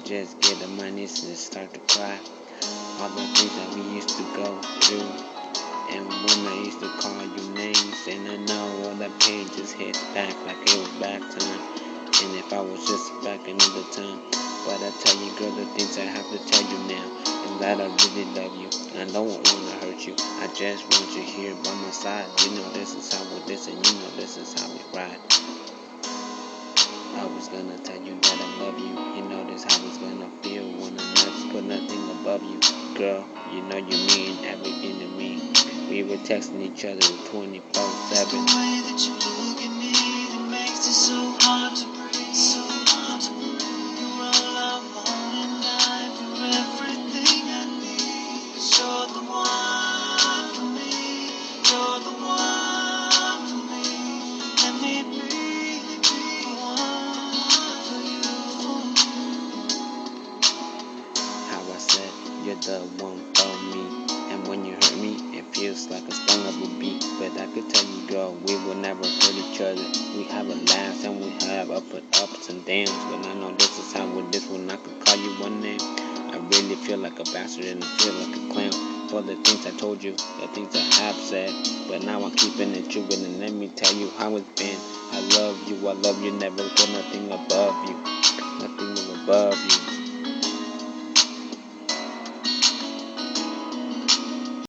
just get on my knees and start to cry. All the things that we used to go through. And when I used to call you names, and I know all that pain just hits back like it was back time. And if I was just back another time, but I tell you, girl, the things I have to tell you now, and that I really love you. I don't want to hurt you. I just want you here by my side. You know this is how we listen. You know this is how we ride. I was gonna tell you that I love you. You know this how it's gonna feel when I'm not put nothing above you, girl. You know you mean everything to me. We were texting each other 24/7. The way that you look at me, it makes it so hard to breathe. So hard to breathe. You're all I want and I do everything I need. 'Cause you're the one for me. You're the one for me. Let me be the one for you. How I said you're the one for me. And when you hurt me, it feels like a stung of a bee. But I could tell you, girl, we will never hurt each other. We have a laugh and we have ups and downs. But I know this is how with this one I could call you one name. I really feel like a bastard and I feel like a clown for the things I told you, the things I have said. But now I'm keeping it true, and let me tell you how it's been. I love you, never put nothing above you, nothing above you.